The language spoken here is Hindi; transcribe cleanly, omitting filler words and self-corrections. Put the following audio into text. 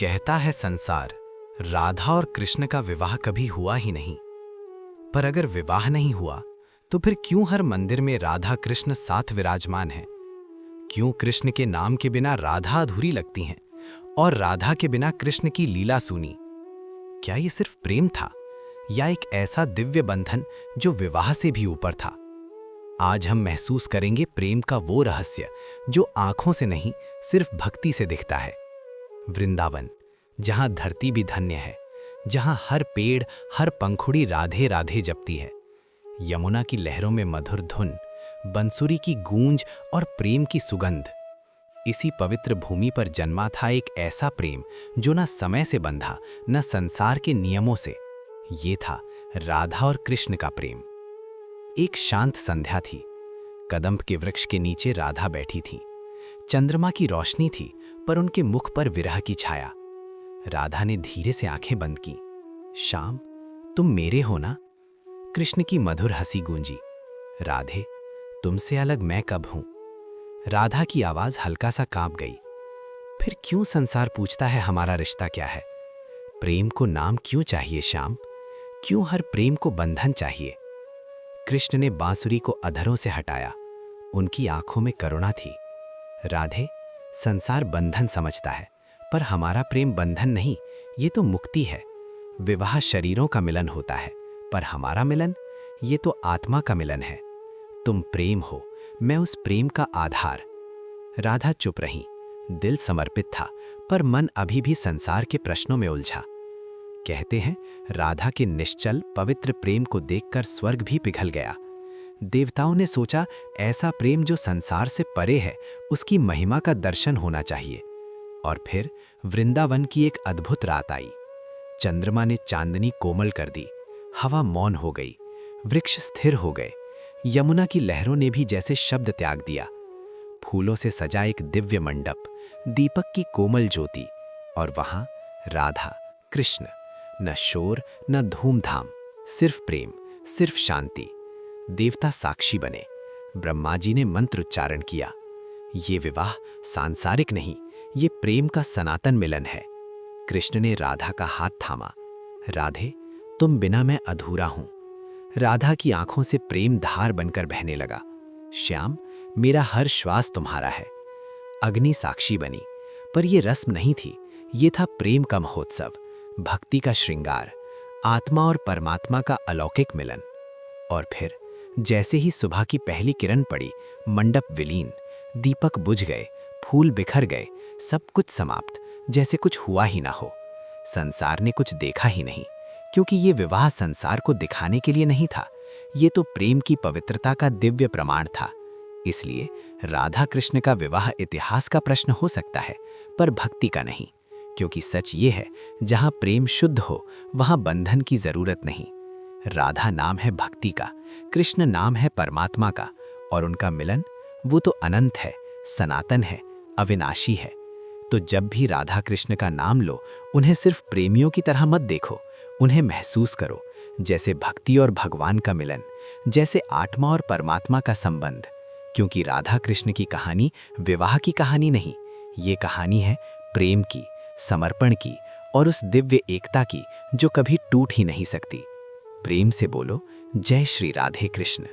कहता है संसार, राधा और कृष्ण का विवाह कभी हुआ ही नहीं। पर अगर विवाह नहीं हुआ तो फिर क्यों हर मंदिर में राधा कृष्ण साथ विराजमान हैं? क्यों कृष्ण के नाम के बिना राधा अधूरी लगती हैं और राधा के बिना कृष्ण की लीला सूनी? क्या ये सिर्फ प्रेम था या एक ऐसा दिव्य बंधन जो विवाह से भी ऊपर था? आज हम महसूस करेंगे प्रेम का वो रहस्य जो आंखों से नहीं, सिर्फ भक्ति से दिखता है। वृंदावन, जहां धरती भी धन्य है, जहां हर पेड़, हर पंखुड़ी राधे राधे जपती है। यमुना की लहरों में मधुर धुन, बंसुरी की गूंज और प्रेम की सुगंध। इसी पवित्र भूमि पर जन्मा था एक ऐसा प्रेम जो न समय से बंधा, न संसार के नियमों से। ये था राधा और कृष्ण का प्रेम। एक शांत संध्या थी। कदम्ब के वृक्ष के नीचे राधा बैठी थी। चंद्रमा की रोशनी थी, पर उनके मुख पर विरह की छाया। राधा ने धीरे से आंखें बंद की। श्याम, तुम मेरे हो ना? कृष्ण की मधुर हंसी गूंजी। राधे, तुमसे अलग मैं कब हूं? राधा की आवाज हल्का सा कांप गई। फिर क्यों संसार पूछता है हमारा रिश्ता क्या है? प्रेम को नाम क्यों चाहिए श्याम? क्यों हर प्रेम को बंधन चाहिए? कृष्ण ने बांसुरी को अधरों से हटाया। उनकी आंखों में करुणा थी। राधे, संसार बंधन समझता है, पर हमारा प्रेम बंधन नहीं, ये तो मुक्ति है। विवाह शरीरों का मिलन होता है, पर हमारा मिलन, ये तो आत्मा का मिलन है। तुम प्रेम हो, मैं उस प्रेम का आधार। राधा चुप रही। दिल समर्पित था, पर मन अभी भी संसार के प्रश्नों में उलझा। कहते हैं, राधा के निश्चल पवित्र प्रेम को देखकर स्वर्ग भी पिघल गया। देवताओं ने सोचा, ऐसा प्रेम जो संसार से परे है, उसकी महिमा का दर्शन होना चाहिए। और फिर वृंदावन की एक अद्भुत रात आई। चंद्रमा ने चांदनी कोमल कर दी। हवा मौन हो गई। वृक्ष स्थिर हो गए। यमुना की लहरों ने भी जैसे शब्द त्याग दिया। फूलों से सजा एक दिव्य मंडप, दीपक की कोमल ज्योति, और वहां राधा कृष्ण। न शोर, न धूमधाम, सिर्फ प्रेम, सिर्फ शांति। देवता साक्षी बने। ब्रह्मा जी ने मंत्र उच्चारण किया। ये विवाह सांसारिक नहीं, ये प्रेम का सनातन मिलन है। कृष्ण ने राधा का हाथ थामा। राधे, तुम बिना मैं अधूरा हूं। राधा की आंखों से प्रेम धार बनकर बहने लगा। श्याम, मेरा हर श्वास तुम्हारा है। अग्नि साक्षी बनी, पर यह रस्म नहीं थी, ये था प्रेम का महोत्सव, भक्ति का श्रृंगार, आत्मा और परमात्मा का अलौकिक मिलन। और फिर जैसे ही सुबह की पहली किरण पड़ी, मंडप विलीन, दीपक बुझ गए, फूल बिखर गए, सब कुछ समाप्त, जैसे कुछ हुआ ही ना हो। संसार ने कुछ देखा ही नहीं, क्योंकि ये विवाह संसार को दिखाने के लिए नहीं था, ये तो प्रेम की पवित्रता का दिव्य प्रमाण था। इसलिए राधा कृष्ण का विवाह इतिहास का प्रश्न हो सकता है, पर भक्ति का नहीं, क्योंकि सच ये है, जहां प्रेम शुद्ध हो वहां बंधन की जरूरत नहीं। राधा नाम है भक्ति का, कृष्ण नाम है परमात्मा का, और उनका मिलन, वो तो अनंत है, सनातन है, अविनाशी है। तो जब भी राधा कृष्ण का नाम लो, उन्हें सिर्फ प्रेमियों की तरह मत देखो, उन्हें महसूस करो जैसे भक्ति और भगवान का मिलन, जैसे आत्मा और परमात्मा का संबंध। क्योंकि राधा कृष्ण की कहानी विवाह की कहानी नहीं, ये कहानी है प्रेम की, समर्पण की, और उस दिव्य एकता की जो कभी टूट ही नहीं सकती। प्रेम से बोलो, जय श्री राधे कृष्ण।